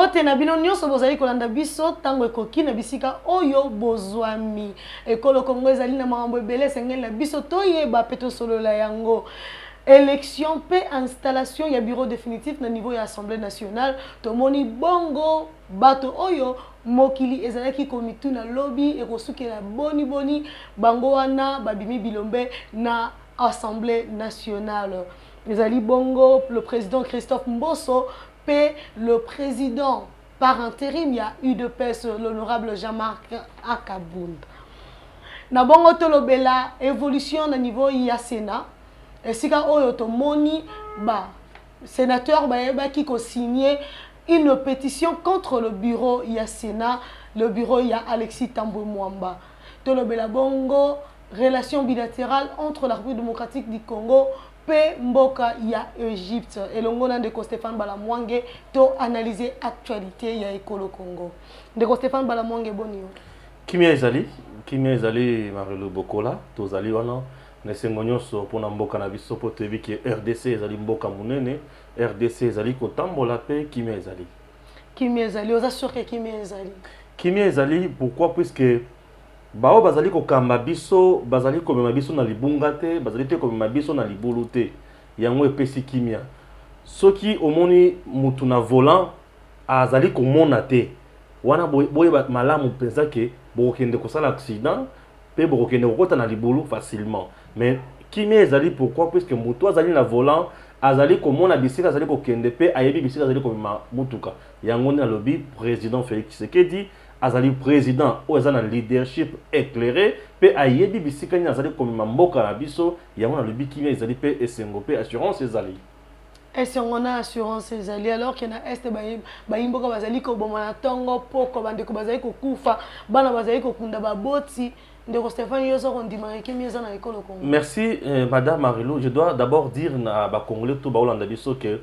Bote na bino nyonso bozali kolanda biso tango ekoki na bisika oyo bozwami. Ekolo Congo ezali na makambo ebele sengeli na biso toyeba pe tosolola yango. Élection pe installation ya bureau définitif na niveau ya Assemblée nationale. Tomoni bongo bato oyo mokili ezalaki komitu na lobby ekosukela boni bango wana babimi bilombe na Assemblée nationale. Ezali bongo le président Christophe Mbosso pe le président par intérim ya UDPS l'honorable Jean-Marc Akabound. Na bongo tolobela évolution na niveau ya Sénat. Esika oyo tomoni ba sénateur ba qui ko signé une pétition contre le bureau ya Sénat, le bureau ya Alexis Tambwe Mwamba. Tolobela bongo relation bilatérale entre la République démocratique du Congo pe mboka ya Égypte. Elongo na ndeko Stéphane Balamwange to analyser actualité ya Ekolo Congo. Ndeko Stéphane Balamwange bonio. Kimia ezali Marelo Bokola tozali wana nesengo nyonso pona mboka na biso po toyebi ke RDC ezali mboka munene, RDC ezali kotambola pe kimia ezali oza sûr que kimia ezali pourquoi puisque bao bazali kokamba biso bazali komema biso na libunga te bazali te komema biso na libulu te yango epesi kimia soki omoni mutu na volant azali komona te wana boyeba malamu pensa ke bokende kosala accident pe bokende kokota na libulu facilement. Mais kimia ezali pourquoi puisque mutu azali na volant azali komona bisika azali kokende pe ayebi bisika azali komema mutuka yango na lobby président Félix Tshisekedi azali président ou azali na leadership éclairé pe ayebi bisika ni azali komema mboka na biso yango na lobby kimia ezali pe esengo pe assurance ezali. Est-ce qu'on a assurance ezali alors qu'il y a est baimboka bazali ko bomana tongo poko bandeko bazali ko kufa bana bazali ko kunda baboti. Merci Madame Marilo. Je dois d'abord dire à Congolais tout baolanda biso que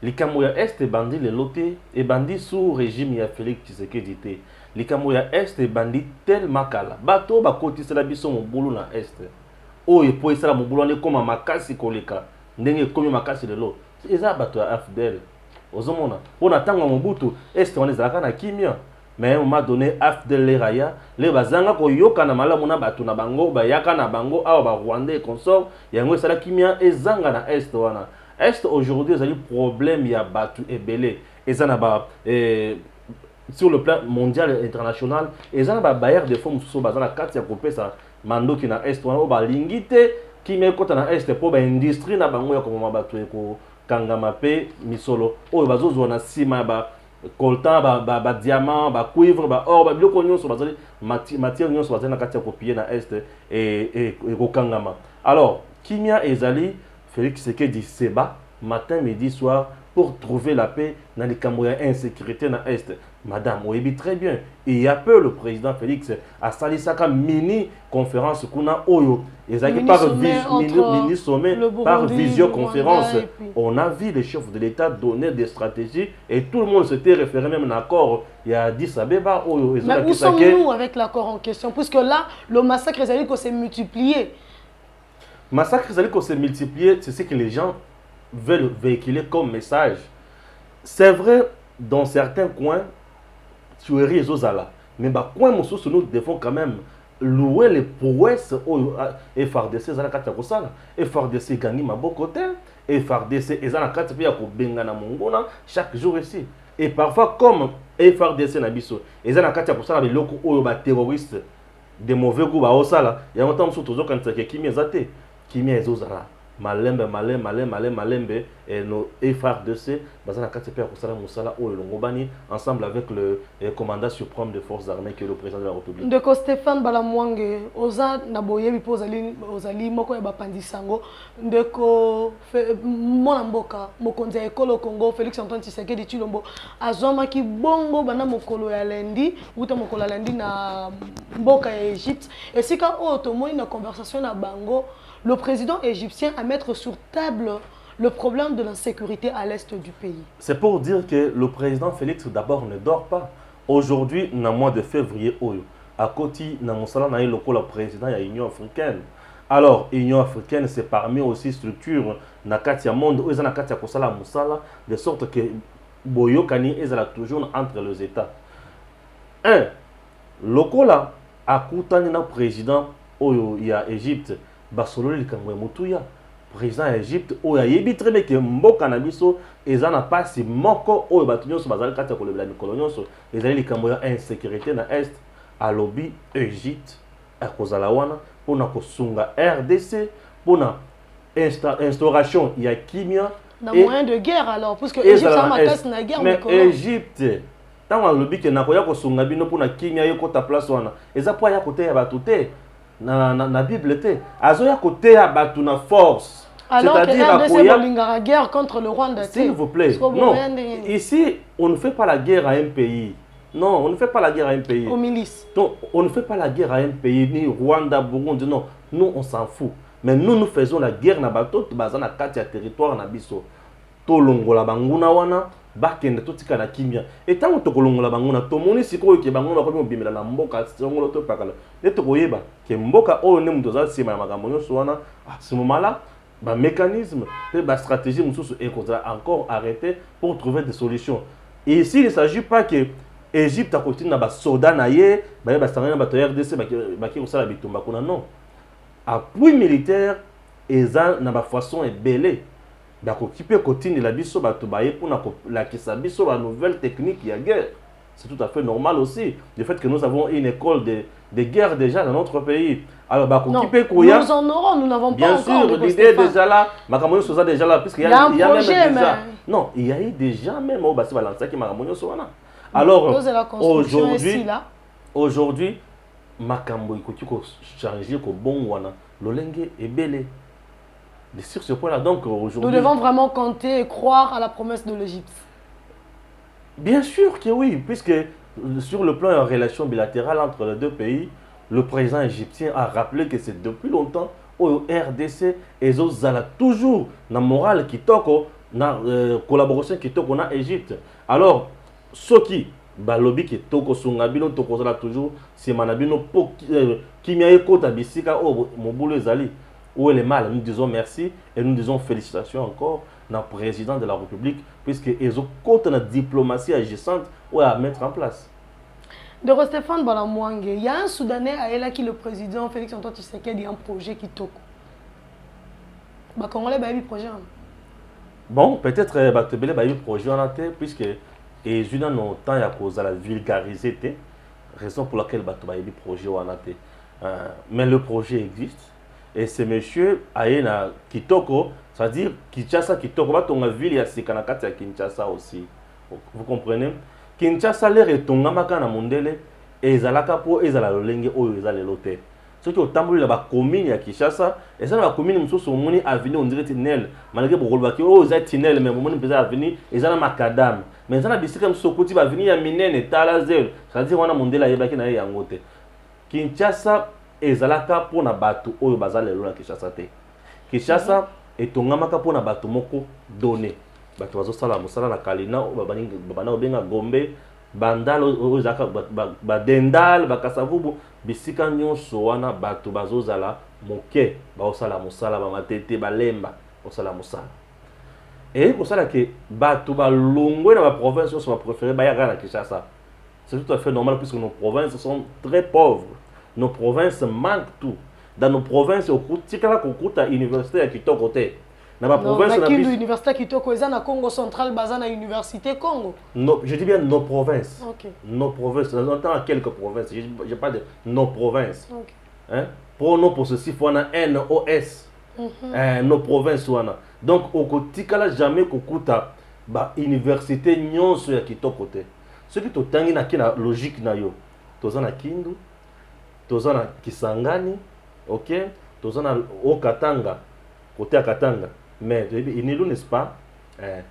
likambo ya est bandi le loté et bandi sous régime ya Félix Tshisekedi te. Likambo ya est bandi tel makala. Bato ba kotisela biso mobulu na est. O e po isala mobulu ne koma makasi koleka. Ndenge komi makasi lelo. Eza bato ya AFDL. Ozomona. Pona tanga mobutu est on ezalaka na kimia. Mais on m'a donné AFDL les raya les bazanga ko yoka na malamu na batu na bango ba yaka na bango awa ba Rwandais consort yango sala kimia ezanga na est wana est aujourd'hui ezali problème ya batu ebele ezana ba sur le plan mondial et international ezana ba bailleurs de fonds so bazana kati ya kopesa mandoki na est wana o ba lingite kimia kota na est po ba industrie na bango ya ko batu ko kangama pe misolo o bazozo na sima ba coltan ba diamant ba cuivre ba or ba biloko nyonso bazali matière nyonso bazali na kati ya copier na est et kokangama. Alors kimia ezali Félix Tshisekedi seba matin midi soir pour trouver la paix dans les likambo ya insécurité na est. Madame oyebi très bien il y a peu le président Félix a salisaka mini conférence kuna oyo ezaki par mini sommet par visioconférence. On a vu les chefs de l'État donner des stratégies et tout le monde s'était référé même à l'accord il y a Addis Abeba oyo. Mais où sommes-nous avec l'accord en question puisque là le massacre ezali s'est multiplié. Massacre ezali s'est multiplié, c'est ce que les gens veulent véhiculer comme message. C'est vrai dans certains coins tueries et zozala. Mais bah coin mosusu nous devons quand même louer les prouesses au FRDC ezala kati ya kosala. FRDC gagné maboko te, FRDC ezala kati pe ya ko benga na mongona chaque jour ici. Et parfois comme FRDC na biso ezala kati ya kosala biloko oyo ba terroristes de mauvais goût ba osala ya ngota mosusu tozo kanisa ke kimia ezate kimia ezozala. Malembe et nos FRDC bazana kati pe kosala musala oyo longobani ensemble avec le commandant suprême des forces armées qui est le président de la République. Ndeko Stéphane Balamwange oza na boyebi po ozali moko ya bapandisango ndeko mona mboka mokonzi ya Ekolo Congo Félix Antoine Tshisekedi Tshilombo azwamaki bongo bana mokolo ya lendi uta mokolo ya lendi na mboka ya Égypte esika oyo tomoni na conversation na bango. Le président égyptien à mettre sur table le problème de l'insécurité à l'est du pays. C'est pour dire que le président Félix d'abord ne dort pas. Aujourd'hui, dans le mois de février, à côté, dans le président de l'Union africaine. Alors, l'Union africaine, c'est parmi aussi structures dans le monde où ils ont de sorte que boyokani ezala toujours entre les États. Un, lokola akutani na président oyo ya Égypte basolo likambo ya mutuya président ya Égypte oyo ayebi très bien que mboka na biso eza na pasi moko oyo bato nyonso bazali kati ya kolobela mikolo nyonso ezali likambo ya insécurité na est alobi Égypte akozala wana mpona kosunga RDC mpona instauration ya kimia na moyen de guerre alors parce que Égypte ça makasi na guerre mais Égypte tant alobi ke nakoya kosunga bino mpona kimia yekota place wana eza po ya kote ya bato te na Bible te azoya kote ya bato na force. Alors c'est-à-dire que la guerre contre le Rwanda. S'il vous plaît, non. Ici, on ne fait pas la guerre à un pays. Non, on ne fait pas la guerre à un pays. Aux milices. Donc, on ne fait pas la guerre à un pays, ni Rwanda, Burundi, non. Nous, on s'en fout. Mais nous faisons la guerre na bato, bazana kati ya territoire na biso. Tolongola banguna wana, bakende totika na kimia. Et tant que tolongola banguna, tomoni sikoyo ke banguna ko bimela na mboka, songolo to pakala. Et tokoyeba ke mboka oyo ne mutoza sima ya makambo nyonso wana, à ce moment-là, bah mécanisme et bah stratégie et encore arrêter pour trouver des solutions. Et ici il ne s'agit pas que Égypte a continué na ba soda na ye ba ba sangana ba RDC ba ki osala bitumba kuna non. Appui militaire eza na ba façon ebelé ba ko kipe continue la biso ba to ba ye pour na la kisa biso la nouvelle technique ya guerre. C'est tout à fait normal aussi le fait que nous avons une école de guerre déjà dans notre pays. Alors, bah, nous en aurons, nous n'avons pas encore. Bien sûr, l'idée est déjà là, Makamoyo Sosa déjà là, puisqu'il y a un projet, même déjà. Non, il y a eu déjà même au Bassi Balança qui Makamoyo Sosa. Alors, aujourd'hui, Makambo il faut changer ko bon wana, l'olenge est belé. Sur ce point-là, donc aujourd'hui. Nous devons vraiment compter et croire à la promesse de l'Égypte. Bien sûr que oui, puisque sur le plan de relations bilatérales entre les deux pays, le président égyptien a rappelé que c'est depuis longtemps au RDC et aux ala toujours na morale qui toko na collaboration qui toko na Égypte. Alors ce qui balobi qui toko sungabino toko zala toujours si manabino po kimia ekota bisika o mobulu ezali où est le mal. Nous disons merci et nous disons félicitations encore na président de la République puisque ils ont côté la diplomatie agissante ou à mettre en place. De Stéphane Balamouangue, il y a un Soudanais à elle qui le président Félix Antoine Tshisekedi a un projet qui toque. Bah Congolais bah un projet. Bon, peut-être bah te belé bah un projet en tête puisque et je n'ai pas temps à cause de la vulgarisation, raison pour laquelle bah tu bah un projet en tête. Mais le projet existe et ce monsieur Aena Kitoko, c'est-à-dire Kinshasa Kitoko, bah ton ville ya Sikanakati à Kinshasa aussi. Vous comprenez? Kinshasa l'air est ton amaka na mondele et ezalaka po ezala lolenge oyo ezala lote. Ce qui otambuli la ba commune ya Kinshasa, et ça la commune musoso moni avenue on dirait tunnel, malgré bokolba ki oh za tunnel mais moni pesa avenue ezala makadam. Mais ezala bisika musokoti ba avenue ya minene tala zero, c'est-à-dire wana mondela yebaki na yango te. Kinshasa ezalaka po na bato oyo bazala lelo na Kinshasa te. Kinshasa etongamaka po na bato moko donné. Bato bazosala mosala na Kalina babana obenga Gombe bandal ozaka badendal bakasavubu bisika nyonso wana bato bazozala moke baosala mosala bamatete balemba osala mosala et kosala ke bato balongwe na ba province nyonso bapréféré bayaka na Kinshasa. C'est tout à fait normal puisque nos provinces sont très pauvres, nos provinces manquent tout. Dans nos provinces tikala kokuta université ya kitoko te. Dans ma province, l'université Kitoko, na Congo central, basana université Congo. Non, je dis bien nos provinces. Okay. Nos provinces. J'entends quelques provinces. Je parle de nos provinces. Okay. Hein? Pour ceci, il faut un NOS. Nos provinces. Donc, au quotidien, jamais kokuta ba université nyonso ya Kitoko te. Ce qui totangi na kina logique na yo. Tozana Kindu, tozana Kisangani, OK? Tozana Okatanga, côté à Katanga. Mais il n'est pas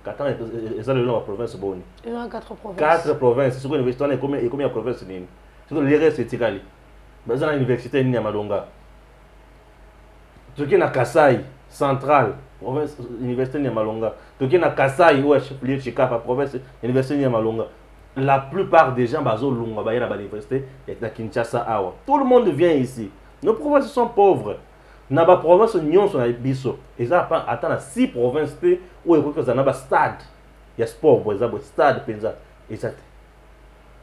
Katanga est la province bonne. Il y a 4 provinces. 4 provinces. C'est quoi l'université et combien de provinces ni? C'est le reste c'est Tikali. Dans l'université ni à Malonga. Tu es na Kasai central, province université ni à Malonga. Tu es na Kasai ou chef-lieu Chikapa province université ni à Malonga. La plupart des gens bazo lunga ba na l'université et na Kinshasa awa. Tout le monde vient ici. Nos provinces sont pauvres. Na ba province nyonso na biso. Eza attend na 6 provinces où il faut que ça na ba stade. ya sport par exemple stade penza exact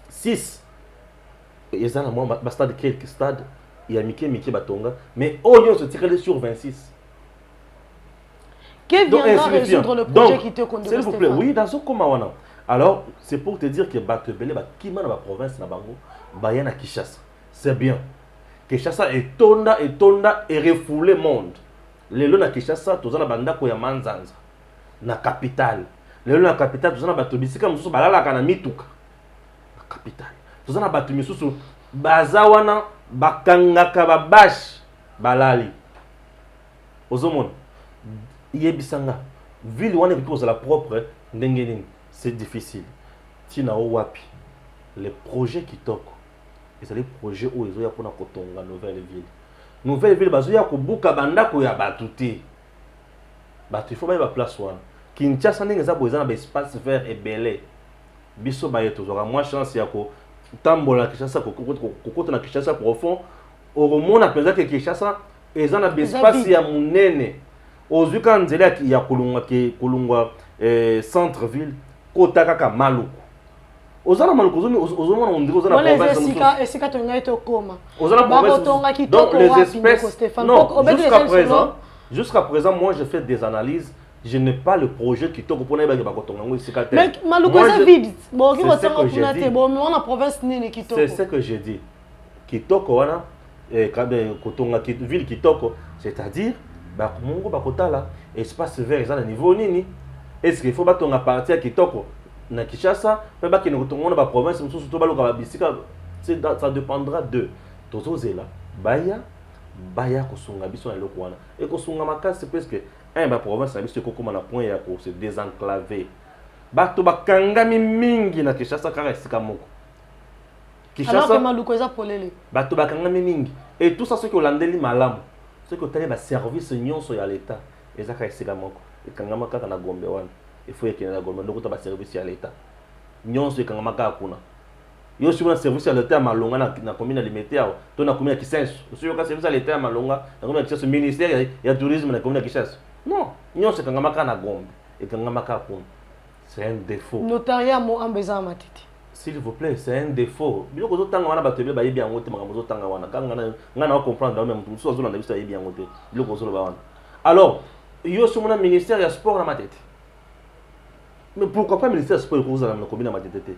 6 eza na moi ba stade quelques stade ya mike batonga mais oyo se tirer sur 26. Qui viendra résoudre le projet qui te conduit? S'il vous plaît, oui, dans ce comment. Alors, c'est pour te dire que Batebele, qui m'a dans la province, na bango, Bayana Kishasa. C'est bien. Kishasa est tonda et refoulé le monde. Les lois na Kishasa, tous en banda ko ya manzanza. Na capitale. Les lois na capitale, tous en batobisika mususu balala kana mituka. Na capitale. Tous en batomisusu bazawana bakangaka babash balali. Ozomon. Yebisanga ville wana qui la propre ndenge c'est difficile. Tina wapi les projets qui toko et c'est les projets où ils ont pour na kotonga nouvelle ville bazoya ko buka bandako ya batuté batu il faut ba place wana Kinshasa ndenge za boza na espace vert et belé biso ba yeto zoka moi chance ya ko tambola Kinshasa kokota na Kinshasa profond au remona penza que Kinshasa ezana espace ya munene ozuka nzela ya kulungwa centre ville kota kaka Maluku ozana Maluku ozomona ondiri ozana province esika tonga eto koma ozana bakotonga kitoko les wapi espèces non jusqu'à présent moi je fais des analyses je n'ai pas le projet kitoko pona ba bakotonga ngo esika te mais Maluku eza vide bon ki kotonga pona te bon mais on province nini kitoko c'est ce que j'ai dit kitoko wana kotonga ville kitoko c'est-à-dire bakumungu bakotala espace vert eza na niveau nini est-ce qu'il faut batonga partir ya kitoko na Kinshasa pe bakene kotonga na ba province mususu to baloka babisika ça dépendra de tozozela baya kosunga biso na eloko wana e kosunga makasi presque ba province na biso kokoma na point ya ko se désenclaver bato bakangami mingi na Kinshasa kaka esika moko Kinshasa alors que Maluku eza polele bato bakangami mingi et tout ça ce que olandeli malamu ce que tu as service nyonso ya l'état ezaka esika moko ekangama kaka na Gombe wana il faut que na Gombe ndoko ta ba service ya l'état nyonso ekangama kaka kuna yo sur un service ya l'état malonga na commune alimentaire to na commune ya Kisenso sur ka service ya l'état malonga na commune ya Kisenso ministère ya tourisme na commune ya Kisenso non nyonso ekangama kaka na Gombe ekangama kaka kuna c'est un défaut notariat mo ambeza matiti. S'il vous plaît, c'est un défaut. Bilo ko zotanga wana batebe ba yebi yango te makambo zotanga wana. Kanga ngana comprendre même tout so zolanda biso yebi yango te. Bilo ko zolo ba wana. Alors, yo sur mon ministère ya sport na ma tête. Mais pourquoi pas ministère sport ko zala na commune na ma tête?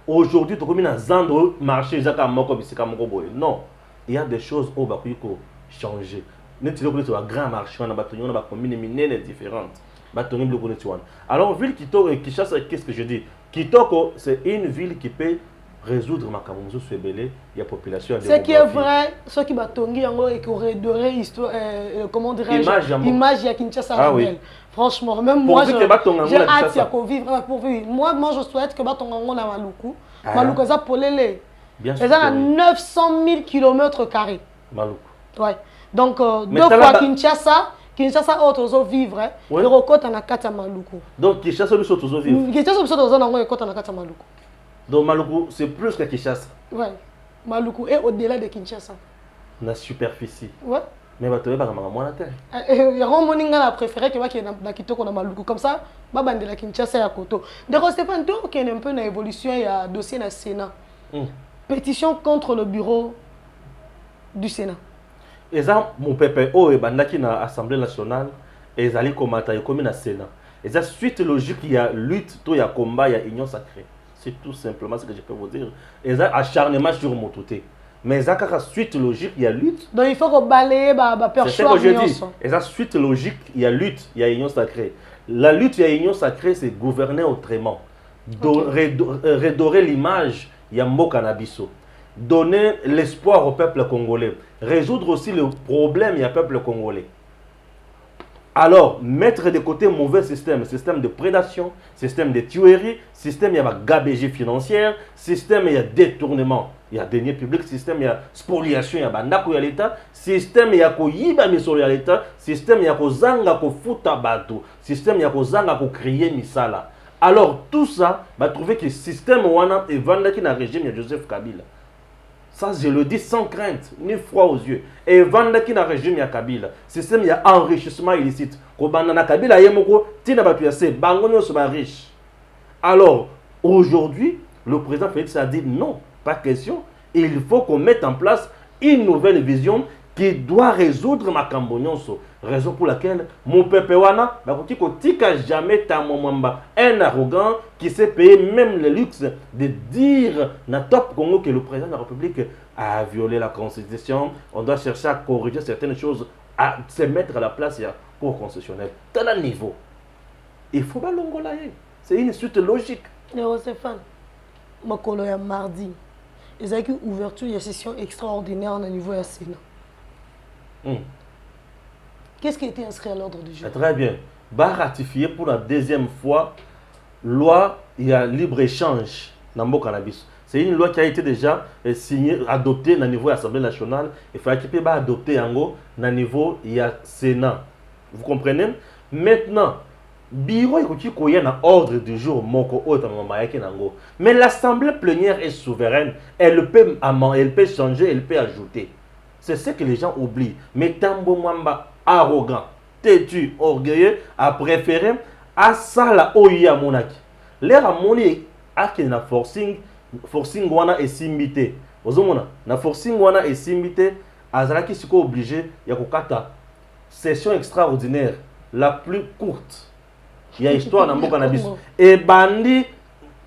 Aujourd'hui, to commune na zando marché zaka moko bisika moko boy. Non, il y a des choses au ba ko changer. Neti lo ko to grand marché na bato na ba commune minene différentes. Batongi bilo ko neti wana. Alors, ville Kitoko et Kinshasa, qu'est-ce que je dis? Kitoko, c'est une ville qui peut résoudre ma camouflage sur belé, il y a population. Ce qui est vrai, ce qui va tomber en haut et qui aurait doré histoire, comment dirais-je, image à Kinshasa. Ah, oui. Franchement, même moi, j'ai hâte de vivre pour vivre. Moi, je souhaite que Batonga na Maluku, Maluku ça polélé. Bien sûr. Ça a 900 000 km². Maluku. Ouais. Donc deux fois Kinshasa. Kinshasa auto vivre et rekota na kata Maluku. Donc Kinshasa biso auto vivre. Kinshasa biso auto na ngo ekota na kata Maluku. Donc Maluku c'est plus que Kinshasa. Ouais. Maluku est au-delà de Kinshasa. Na superficie. Ouais. Mais bato ba kama mwana te. Ya moninga na préféré que ba ki na kitoko na Maluku comme ça ba bandela Kinshasa ya koto. Donc Stéphane toi qui est un peu na évolution ya dossier na Sénat. Pétition contre le bureau du Sénat. Et ça, mon pépé, oh, et bandaki na Assemblée nationale, et ils allaient combattre, ils commis na Sénat. Et ça, suite logique, il y a lutte, il y a combat, il y a union sacrée. C'est tout simplement ce que je peux vous dire. Et ça, acharnement sur mon touté. Mais ça, suite logique, il y a lutte. Donc il faut qu'on balaye, c'est ce que je dis. Et ça, suite logique, il y a lutte, il y a union sacrée. La lutte, il y a union sacrée, c'est gouverner autrement. Redorer l'image, il y a mot cannabiso. Donner l'espoir au peuple congolais, résoudre aussi le problème du peuple congolais. Alors, mettre de côté mauvais système de prédation, système de tuerie, système il y a gabégie financière, système il y a détournement, il y a deniers publics, système il y a spoliation, il y a bandako ya l'État, système il y a koyiba misolo ya l'État, système il y a kozanga ko futa bato, système il y a kozanga ko créer misala. Alors tout ça, va trouver que le système wana est vendaki na régime de Joseph Kabila. Ça, je le dis sans crainte, ni froid aux yeux. Et vendaki na régime ya Kabila. Système ya enrichissement illicite. Ko banana Kabila yemoko tina batu ya se bango nyoso ba riche. Alors, aujourd'hui, le président Félix a dit non, pas question. Il faut qu'on mette en place une nouvelle vision qui doit résoudre ma cambonyonso. Raison pour laquelle mon peuple wana, tika jamais tamomamba, un arrogant qui s'est payé même le luxe de dire na top Congo que le président de la République a violé la Constitution. On doit chercher à corriger certaines choses, à se mettre à la place pour constitutionnel. Tel un niveau. Il faut pas l'ongolayer. C'est une suite logique. Néo Stéphane, makolo ya mardi. Ils ont eu ouverture de session extraordinaire au niveau du Sénat. Qu'est-ce qui a été inscrit à l'ordre du jour? Très bien. Va ratifier pour la deuxième fois loi, il y a libre-échange dans le cannabis. C'est une loi qui a été déjà signée, adoptée au niveau de l'Assemblée nationale. Il faut qu'il soit adopté au niveau du Sénat. Vous comprenez? Maintenant, bureau il y a un ordre du jour mais l'assemblée plénière est souveraine, elle peut changer, elle peut ajouter. C'est ce que les gens oublient. Mais Tambo Mwamba, arrogant, têtu, orgueilleux, a préféré à ça la oya monaki. L'air à moni a qui na forcing wana et simbité. Ozomona na forcing wana et simbité azalaki siko obligé ya kokata session extraordinaire la plus courte. Il y a histoire dans le cannabis. Et bandi,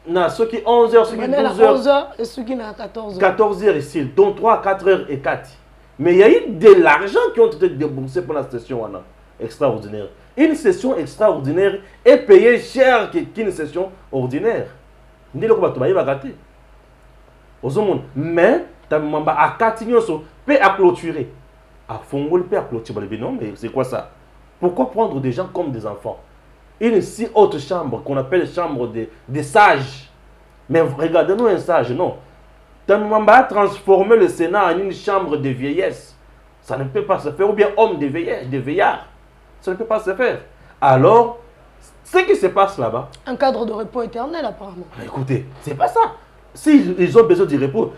na ceux qui 11h, ceux qui 12h, 11h et ceux qui 14h. 14h ici, dont 3, 4h et 4. Mais il y a eu de l'argent qui ont été déboursés pour la session extraordinaire. Une session extraordinaire est payée cher qu'une session ordinaire. Mais à 4 peut à clôturer. À Fongol peut à clôturer. Non, mais c'est quoi ça? Pourquoi prendre des gens comme des enfants? Une si haute chambre qu'on appelle chambre des sages. Mais regardez-nous un sage, non. Tamamba a transformé le Sénat en une chambre de vieillesse. Ça ne peut pas se faire. Ou bien homme de veillard. Ça ne peut pas se faire. Alors, ce qui se passe là-bas... Un cadre de repos éternel, apparemment. Écoutez, c'est pas ça. S'ils ont besoin de repos,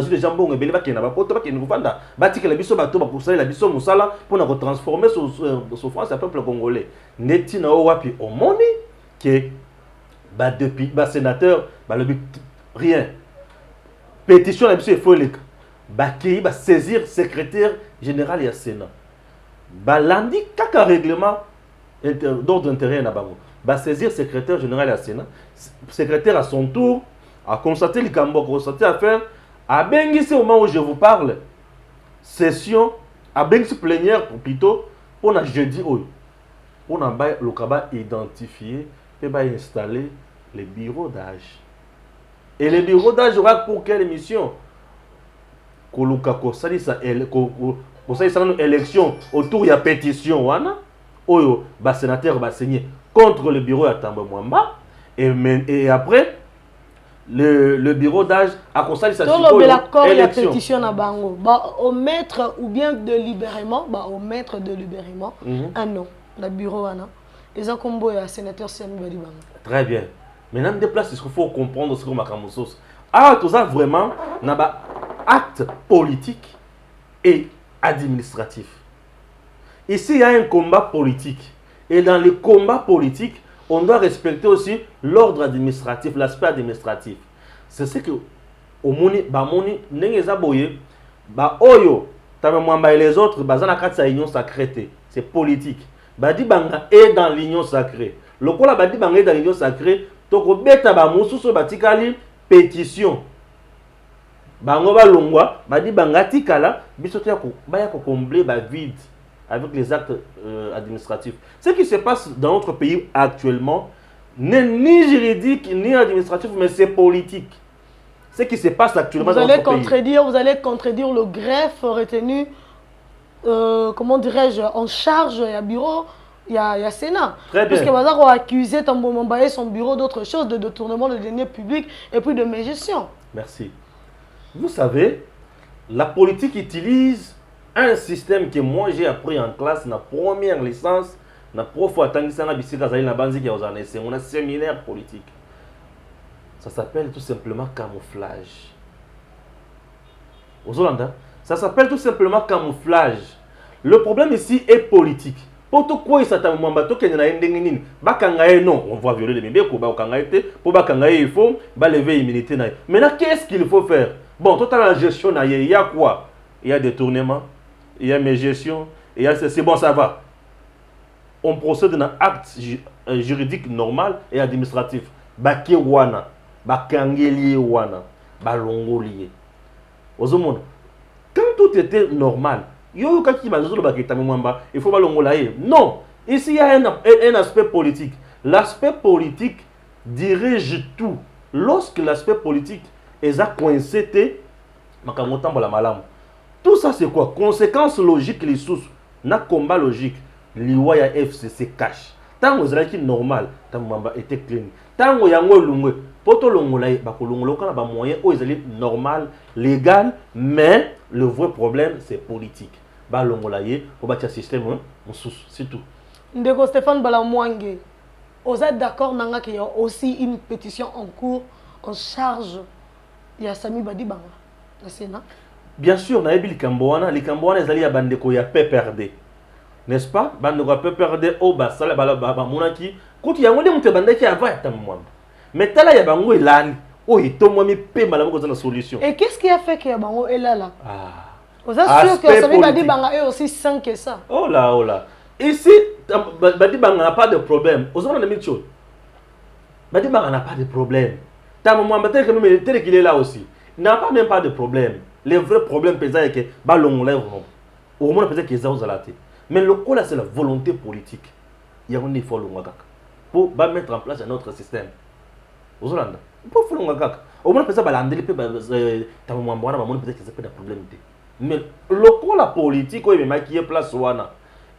les jambons et beleva qui n'a pas qui nous vendent que la biso bateau pour ça la biso musala pour nous transformer souffrance à peuple congolais neti na wapi au moni que depuis sénateur le but rien pétition la biso il faut les qui va saisir secrétaire général et sénat lundi kaka règlement d'ordre d'intérêt na bango va saisir secrétaire général et sénat secrétaire à son tour à constater les cambos, constater à faire, à Bengisi au moment où je vous parle, session, à Bengisi plénière plutôt, on a jeudi, on a le Kaba identifié et installer les bureaux d'âge. Et les bureaux d'âge aura pour quelle mission? Ça une élection autour de la pétition, le sénateur va signer contre le bureau à Tambo Mwamba, et après, le bureau d'âge a constaté sa pétition à Bango. Au maître ou bien de libérément, au maître de libérément, un nom, le bureau Anna. Les combo et sénateur Siam Balibango. Très bien. Maintenant, des places, il faut comprendre ce que Makamoussos. Ah, tout ça vraiment, n'a pas acte politique et administratif. Ici, il y a un combat politique. Et dans le combat politique, on doit respecter aussi l'ordre administratif, l'aspect administratif. C'est ce que au moni nengeza boye oyo tamemwamba et les autres bazana katsa union sacrée, c'est politique. Badi banga est dans l'union sacrée. Lokola badi banga est dans l'union sacrée, toko beta ba mususu batikali pétition. Bango ba longwa badi banga tikala biso to ya ko combler ba vide avec les actes administratifs. Ce qui se passe dans notre pays actuellement n'est ni juridique ni administratif, mais c'est politique. Ce qui se passe actuellement dans notre pays. Vous allez contredire le greffe retenu, comment dirais-je, en charge à bureau, il y a Sénat. Très bien. Parce que Bazar a accusé Tambo Mwamba son bureau d'autre chose, de détournement de deniers publics et puis de mégestion. Merci. Vous savez, la politique utilise un système que moi j'ai appris en classe, na première licence, na prof atangisa na bisika zali na banzi ki ozana c'est un séminaire politique. Ça s'appelle tout simplement camouflage. Aux Hollandais, ça s'appelle tout simplement camouflage. Le problème ici est politique. Poto quoi ça t'a mwamba to kende na ndenge nini. Bakanga ye non, on va violer les mibeko ba okanga te, pour bakanga ye il faut ba lever immunité na. Maintenant qu'est-ce qu'il faut faire? Bon, total la gestion na il y a quoi? Il y a détournement, il y a mes gestions, il y a c'est bon ça va. On procède dans acte juridique normal et administratif. Baki wana, bakangeli wana, balongoli. Ozomono. Quand tout était normal, il faut pas. Non, ici il y a un aspect politique. L'aspect politique dirige tout. Lorsque l'aspect politique est coincé, tout ça c'est quoi? Conséquence logique, les sources. Na combat logique, l'Iwaya FCC cache. Tant que c'est normal, tant que était clean. Tant que yango lungwe, poto longolai, bakolongolo kana ba moyen o ezali normal, légal, mais le vrai problème c'est politique. Ba longolaye pour bâtir système c'est tout. Ndeko Stéphane Balamwange, vous êtes d'accord nanga qu'il y a aussi une pétition en cours en charge il y a Sami Badibanga le Sénat. Bien sûr, na ebi likamboana ezali ya bandeko ya PPRD. N'est-ce pas? Bandeko ya PPRD o basala ba monaki kuti yango de mutu bandeki ava ya tamwamba. Mais tala ya bango elani o etomwami pe malamu ko za na solution. Et qu'est-ce qui a fait que ya bango elala? Ah. Vous êtes sûr que Sami Badibanga est aussi sain que ça? Oh là, oh là. Ici, Badibanga n'a pas de problème. Aux autres, on a mis chose. Badibanga n'a pas de problème. Ta maman, tel qu'il est là aussi. Il n'a pas même pas de problème. Le vrai problème, c'est que Balong lève. Au moins, peut-être qu'ils ont zalaté. Mais le coup là, c'est la volonté politique. Il y a un effort pour mettre en place un autre système. Aux autres, pour faire un gars. Au moins, peut-être que ta maman, peut-être qu'ils ont des problèmes. Mais le coup la politique, il y a qui est place wana.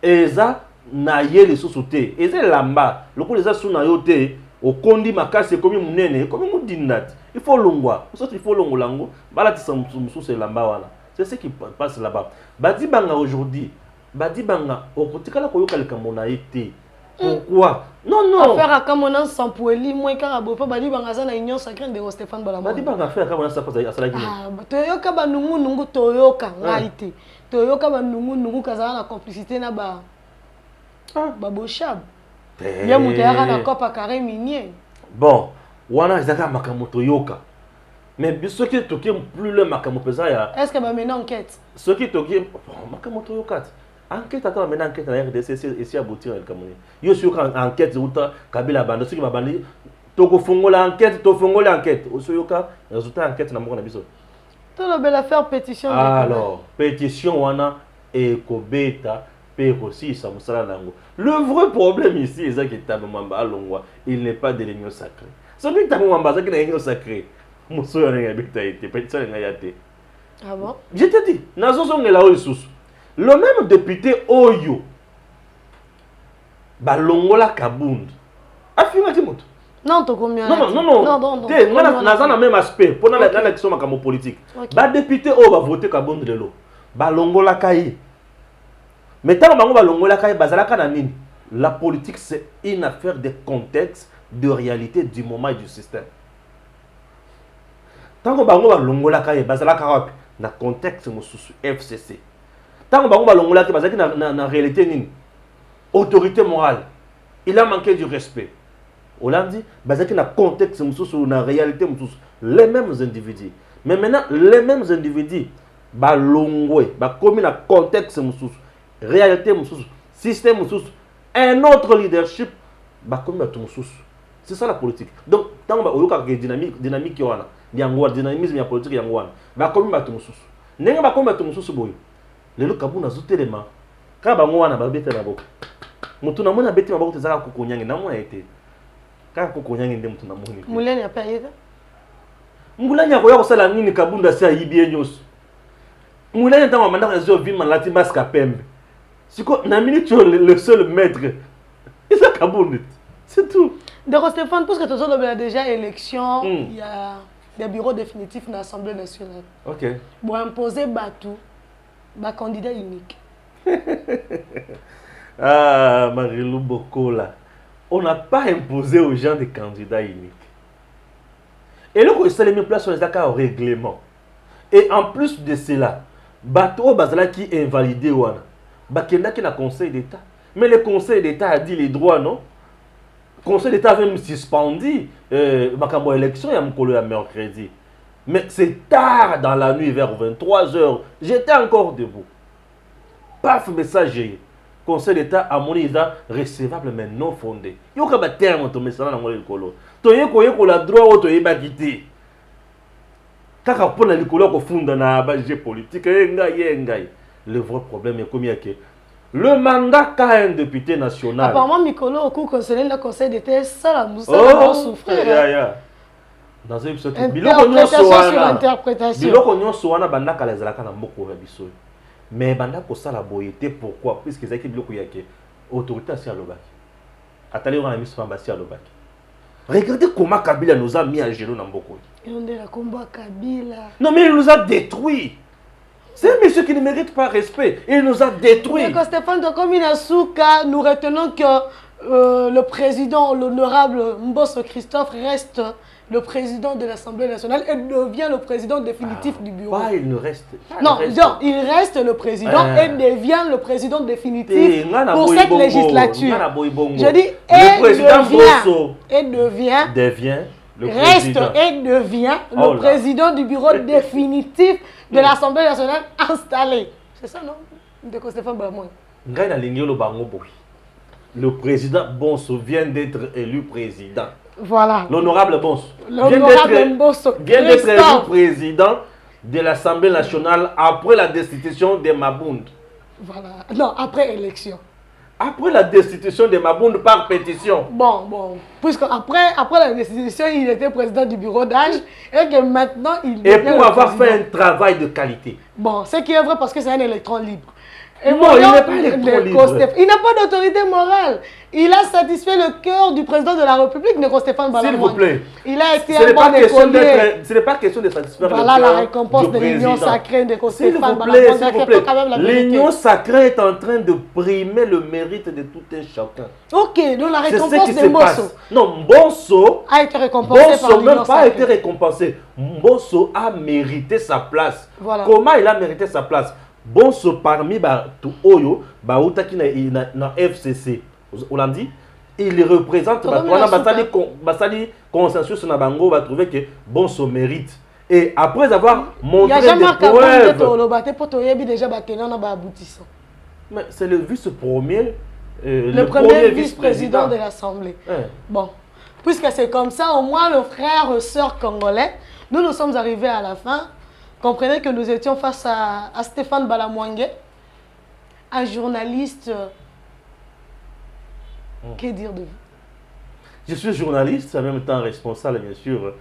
Et ça, na yé les sous-soutés. Et c'est là-bas. Le coup les a sous na yoté. Au kondi makase comme mon nene, comme mon dinat. Il faut l'ongwa. Il faut l'ongolango. Balati sous c'est là-bas wana. C'est ce qui passe là-bas. Badi banga aujourd'hui. Badi banga. Au côté kala koyoka le kamona été. Pourquoi? Non, non. Affaire à Kamona sans poélie, moi carabo pas Badi banga ça na union sacrée de Stéphane Balamwange. Badi banga affaire à Kamona ça passe à cela qui. Ah, toyoka ba nungu toyoka ngaité. Toyoka ba nungu kazana na complicité na ba. Ah, ba bochab. Bien moutera na copa carré minier. Bon, wana ezaka makamoto yoka. Mais ce qui toque plus le makamoto ya. Est-ce que ba maintenant enquête? Ce qui toque makamoto yoka. Enquête attend maintenant enquête na RDC ici à aboutir le Cameroun. Yo sur enquête uta Kabila bande ce qui va bandi toko fongola enquête to fongola enquête. Oso yoka résultat enquête na moko biso. Tout le bel affaire pétition. Alors, pétition wana et kobeta aussi ça musala nango. Le vrai problème ici c'est que Tabomamba Longwa, il n'est pas de l'union sacrée. Celui qui Tabomamba c'est que l'union sacrée. Muso ya ngabita ite pétition ngayate. Ah bon? Je te dis, nazo ngela o sous. Le même député Oyo balongola Kabund. Afinga timoto. Non, to combien? Non. Naza na même aspect pour la élection makamo politique. Ba député o va voter Kabund lelo. Balongola kai. Mais tant que balongola kai bazalaka na nini? La politique c'est une affaire de contexte, de réalité du moment et du système. Tant que balongola kai bazalaka wapi na contexte mususu FCC. Tant que balongola kai bazalaka na réalité nini? Autorité morale. Il a manqué du respect. Hollande, bazalaka na contexte mususu na réalité mususu les mêmes individus. Mais maintenant les mêmes individus balongwe ba komi na contexte mususu. Réalité mususu, système mususu, un autre leadership, bah comme tout mususu. C'est ça la politique. Donc tant que oyoka dynamique yana, yangwa dynamisme ya politique yangwana, bah comme tout mususu. Nenga bah comme tout mususu boyo. Lelo kabuna zotelema. Ka ba ngwana ba beta na boko. Mutu na mona beti maboko tezaka kokonyangi na mona ete. Ka kokonyangi nde mutu na moni. Muleni a payé. Muleni akoya kosala nini kabunda sia yibie nyos. Muleni ntango manda rezo vima lati maska pembe. C'est quoi, le seul maître. Et ça, c'est tout. Donc, Stéphane, parce que tu as déjà élection, il y a des bureaux définitifs dans l'Assemblée nationale. Ok. Pour imposer Batou, candidat unique. Ah, Marilou Bokola. On n'a pas imposé aux gens des candidats uniques. Et là, c'est les mêmes places sur les accords au règlement. Et en plus de cela, Batou Bazala qui est invalidé, Wana. Bakenda qui na conseil d'État. Mais le Conseil d'État a dit les droits, non? Le Conseil d'État a même suspendu ma élection il y a mercredi. Mais c'est tard dans la nuit, vers 23 h. J'étais encore debout. Paf, messager. Conseil d'État a mon recevable mais non fondé. Il y a un terme de message dans le colo. Tu as le droit de te quitter. Quand on a le colo qui fonde dans la base politique, le vrai problème est combien que le mandat qu'a un député national. Apparemment, Mikolo, au cours concernant le Conseil d'État, ça la moussa va souffrir. Dans un épisode, interprétation sur interprétation. Biloko soana banda kala zalaka na mboko ya biso. Mais banda ko sala boyete pourquoi? Puisque zaki biloko yake autorité asi alobaki. Atali on a mis sur ambassadeur alobaki. Regardez comment Kabila nous a mis à genoux dans mboko. Et on est la combat Kabila. Non mais il nous a détruit. C'est un monsieur qui ne mérite pas respect. Il nous a détruit. Mais quand Stéphane Tokomina Souka, nous retenons que le président, l'honorable Mbosso Christophe, reste le président de l'Assemblée nationale et devient le président définitif du bureau. Pas, il ne reste pas. Non, il reste le président et devient le président définitif pour cette législature. Je dis, le président devient le reste président. Et devient le président du bureau définitif de l'Assemblée nationale installée. C'est ça, non? De Stéphane Bamoy. Le président Bonso vient d'être élu président. Voilà. L'honorable Bonso vient d'être élu président de l'Assemblée nationale après la destitution de Mabound. Voilà. Non, après élection. Après la destitution de Mabound par pétition. Bon. Puisque après la destitution, il était président du bureau d'âge et que maintenant, il et pour avoir fait un travail de qualité. Bon, ce qui est vrai parce que c'est un électron libre. Et non, il n'est pas électron libre. Il n'a pas d'autorité morale. Il a satisfait le cœur du président de la République, Neko Stéphane Balamouane. S'il vous plaît. Il a été un bon écolier. Ce n'est pas question de satisfaire le cœur. Voilà la récompense de l'union sacrée de Neko Stéphane Balamouane. L'union sacrée est en train de primer le mérite de tout un chacun. Ok, donc la récompense de Mbosso. Non, Mbosso a été récompensé par l'union sacrée. Mbosso n'a pas été récompensé. Mbosso a mérité sa place. Voilà. Comment il a mérité sa place? Bonso parmi tout Oyo, Baoutaki na FCC, on l'a dit, il représente Basali consensus na bango va trouver que Bonso mérite. Et après avoir montré des preuves, mais c'est le vice-premier, le premier vice-président de l'Assemblée. Bon, puisque c'est comme ça, au moins le frère et sœur congolais, nous sommes arrivés à la fin. Comprenez que nous étions face à Stéphane Balamouane, un journaliste. Que dire de vous? Je suis journaliste, en même temps responsable, bien sûr,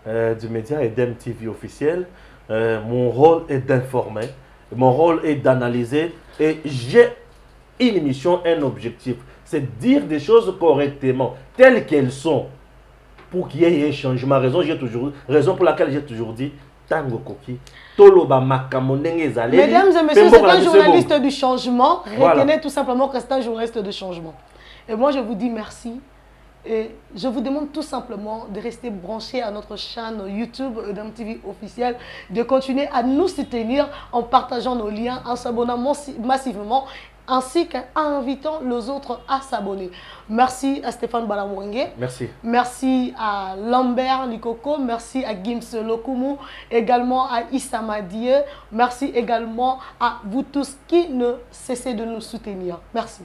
du média et d'MTV officiel. Mon rôle est d'informer, mon rôle est d'analyser et j'ai une mission, un objectif. C'est de dire des choses correctement, telles qu'elles sont, pour qu'il y ait un changement. Raison pour laquelle j'ai toujours dit. Mesdames et messieurs, c'est un journaliste du changement. Retenez tout simplement que c'est un journaliste du changement. Et moi, je vous dis merci. Et je vous demande tout simplement de rester branchés à notre chaîne YouTube d'MTV officiel, de continuer à nous soutenir en partageant nos liens, en s'abonnant massivement, ainsi qu'en invitant les autres à s'abonner. Merci à Stéphane Balamouane. Merci. Merci à Lambert Likoko. Merci à Gims Lokumu. Également à Issa Madie. Merci également à vous tous qui ne cessez de nous soutenir. Merci.